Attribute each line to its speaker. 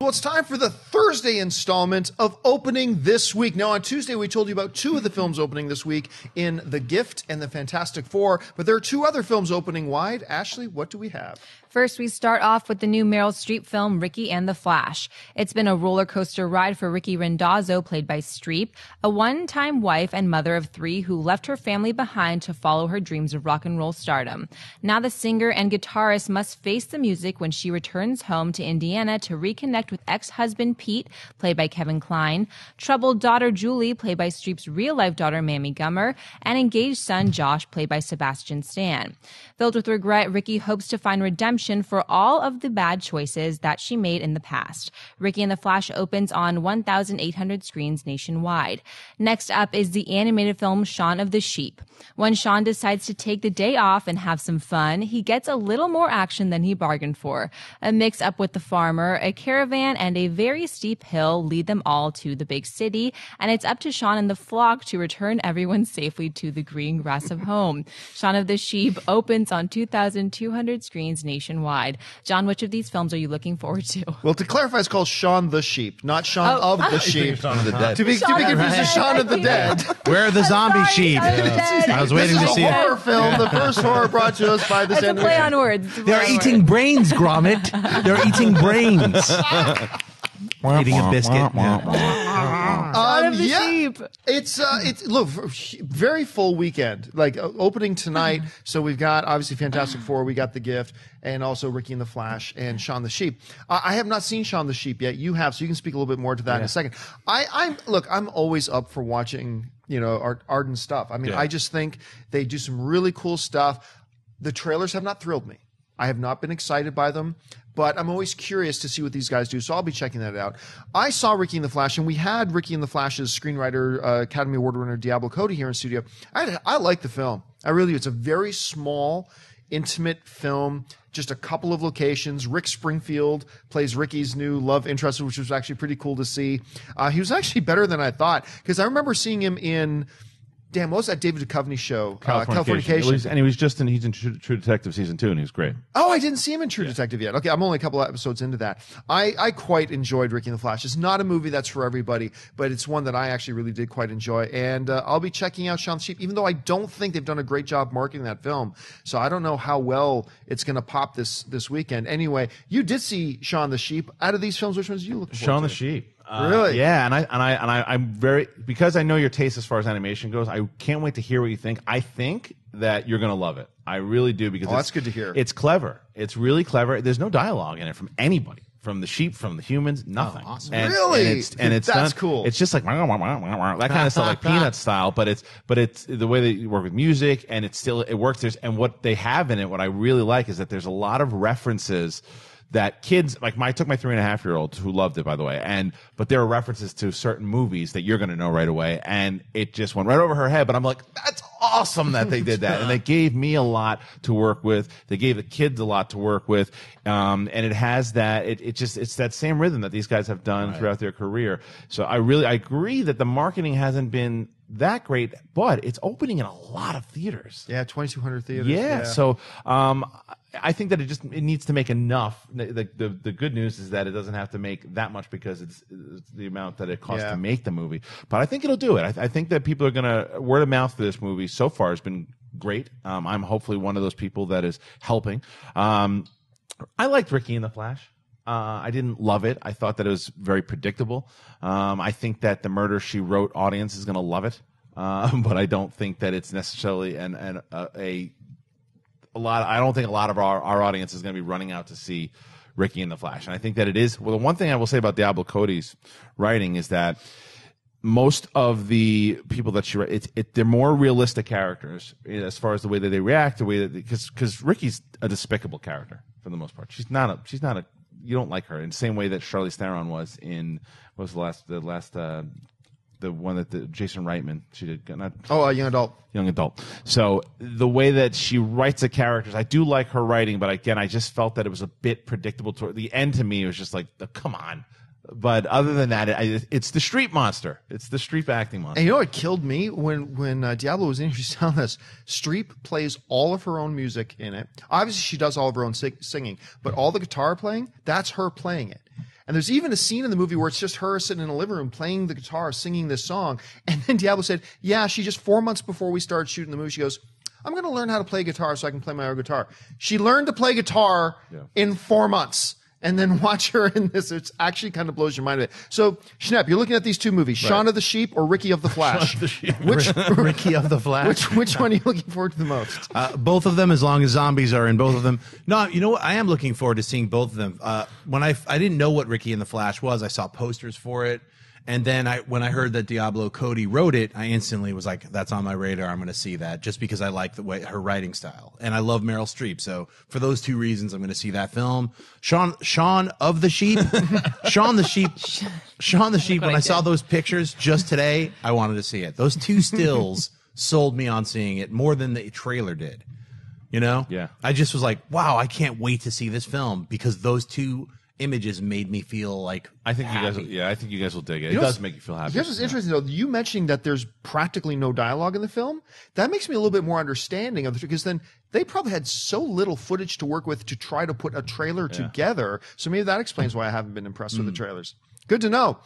Speaker 1: Well, it's time for the Thursday installment of Opening This Week. Now, on Tuesday, we told you about two of the films opening this week in The Gift and The Fantastic Four, but there are two other films opening wide. Ashley, what do we have?
Speaker 2: First, we start off with the new Meryl Streep film, Ricki and the Flash. It's been a roller coaster ride for Ricki Rendazzo, played by Streep, a one-time wife and mother of three who left her family behind to follow her dreams of rock and roll stardom. Now the singer and guitarist must face the music when she returns home to Indiana to reconnect with ex-husband Pete, played by Kevin Kline, troubled daughter Julie, played by Streep's real-life daughter Mamie Gummer, and engaged son Josh, played by Sebastian Stan. Filled with regret, Ricki hopes to find redemption for all of the bad choices that she made in the past. Ricki and the Flash opens on 1,800 screens nationwide. Next up is the animated film Shaun of the Sheep. When Shaun decides to take the day off and have some fun, he gets a little more action than he bargained for. A mix-up with the farmer, a caravan, and a very steep hill lead them all to the big city, and it's up to Shaun and the flock to return everyone safely to the green grass of home. Shaun of the Sheep opens on 2,200 screens nationwide. John, which of these films are you looking forward to?
Speaker 1: Well, to clarify, it's called Shaun the Sheep, not Shaun of the Sheep.
Speaker 3: Shaun of the Dead.
Speaker 1: To be confused with Shaun of the Dead.
Speaker 3: Where are the zombie sheep? I was waiting to
Speaker 1: This is
Speaker 3: see
Speaker 1: a horror
Speaker 3: it.
Speaker 1: film. The first horror brought to us by the
Speaker 2: It's a
Speaker 1: sandwich.
Speaker 2: play on words. It's a play
Speaker 3: They're
Speaker 2: on
Speaker 3: eating
Speaker 2: words.
Speaker 3: brains, Gromit. They're eating brains. Eating a biscuit.
Speaker 2: Shaun of the Sheep.
Speaker 1: It's look, very full weekend. Like opening tonight, so we've got obviously Fantastic Four, we got The Gift, and also Ricki and the Flash and Shaun the Sheep. I have not seen Shaun the Sheep yet. You have, so you can speak a little bit more to that in a second. I'm always up for watching, art and stuff. I mean, I just think they do some really cool stuff. The trailers have not thrilled me. I have not been excited by them, but I'm always curious to see what these guys do, so I'll be checking that out. I saw Ricki and the Flash, and we had Ricki and the Flash's screenwriter, Academy Award winner Diablo Cody here in studio. I like the film. I really do. It's a very small, intimate film, just a couple of locations. Rick Springfield plays Ricki's new love interest, which was actually pretty cool to see. He was actually better than I thought, because I remember seeing him in... Damn, what was that David Duchovny show? Californication.
Speaker 4: And he's in True Detective season 2, and he's great.
Speaker 1: Oh, I didn't see him in True Detective yet. Okay, I'm only a couple of episodes into that. I quite enjoyed Ricki and the Flash. It's not a movie that's for everybody, but it's one that I actually really did quite enjoy. And I'll be checking out Shaun the Sheep, even though I don't think they've done a great job marketing that film. So I don't know how well it's going to pop this weekend. Anyway, you did see Shaun the Sheep. Out of these films, which ones are you looking for?
Speaker 4: Shaun the Sheep.
Speaker 1: Really?
Speaker 4: Yeah, and I'm very, because I know your taste as far as animation goes. I can't wait to hear what you think. I think that you're going to love it. I really do, because
Speaker 1: that's good to hear.
Speaker 4: It's clever. It's really clever. There's no dialogue in it from anybody. From the sheep, from the humans, nothing.
Speaker 1: Oh, awesome. Really?
Speaker 4: And it's
Speaker 1: that's
Speaker 4: done,
Speaker 1: cool.
Speaker 4: It's just like that kind of stuff, like Peanuts style. But it's the way they work with music, and it works. And what they have in it, what I really like, is that there's a lot of references that kids, like I took my 3.5-year-old, who loved it, by the way, but there are references to certain movies that you're going to know right away, and it just went right over her head. But I'm like, that's awesome that they did that, and they gave me a lot to work with. They gave the kids a lot to work with, and it has that. It's that same rhythm that these guys have done throughout their career. So I agree that the marketing hasn't been that great, but it's opening in a lot of theaters.
Speaker 1: Yeah, 2,200 theaters.
Speaker 4: Yeah. So I think that it needs to make enough. The good news is that it doesn't have to make that much, because it's the amount that it costs to make the movie. But I think it'll do it. I think that people are going to, word of mouth for this movie so far has been great. I'm hopefully one of those people that is helping. I liked Ricki and the Flash. I didn't love it. I thought that it was very predictable. I think that the Murder, She Wrote audience is going to love it, but I don't think that it's necessarily a lot. I don't think a lot of our audience is going to be running out to see Ricki and the Flash. And I think that it is. Well, the one thing I will say about Diablo Cody's writing is that most of the people that she writes, they're more realistic characters as far as the way that they react, the way that, because Ricki's a despicable character for the most part. She's not a you don't like her in the same way that Charlize Theron was in, what was the one that the Jason Reitman, she did,
Speaker 1: Young Adult.
Speaker 4: Young Adult. So the way that she writes the characters, I do like her writing, but again, I just felt that it was a bit predictable. Toward the end, to me, it was just like, oh, come on. But other than that, it's the Streep monster. It's the Streep acting monster.
Speaker 1: And you know what killed me? When Diablo was in, she was telling us, Streep plays all of her own music in it. Obviously, she does all of her own singing, but all the guitar playing, that's her playing it. And there's even a scene in the movie where it's just her sitting in a living room playing the guitar, singing this song. And then Diablo said, yeah, she just 4 months before we started shooting the movie, she goes, I'm going to learn how to play guitar so I can play my own guitar. She learned to play guitar in 4 months. And then watch her in this. It actually kind of blows your mind a bit. So, Schnepp, you're looking at these two movies, Shaun of the Sheep or Ricki of the Flash?
Speaker 3: Ricki of the Flash.
Speaker 1: Which one are you looking forward to the most?
Speaker 3: Both of them, as long as zombies are in both of them. No, you know what? I am looking forward to seeing both of them. When I didn't know what Ricki and the Flash was, I saw posters for it. And then when I heard that Diablo Cody wrote it, I instantly was like, that's on my radar. I'm going to see that just because I like the way her writing style. And I love Meryl Streep. So for those two reasons, I'm going to see that film. Shaun of the Sheep. Shaun the Sheep. When I saw those pictures just today, I wanted to see it. Those two stills sold me on seeing it more than the trailer did. You know?
Speaker 4: Yeah.
Speaker 3: I just was like, wow, I can't wait to see this film because those two images made me feel like
Speaker 4: I think
Speaker 3: happy.
Speaker 4: you guys. I think you guys will dig it.
Speaker 1: You
Speaker 4: It
Speaker 1: know,
Speaker 4: does make you feel happy.
Speaker 1: Here's what's interesting, though. You mentioning that there's practically no dialogue in the film. That makes me a little bit more understanding of it because then they probably had so little footage to work with to try to put a trailer together. So maybe that explains why I haven't been impressed with the trailers. Good to know.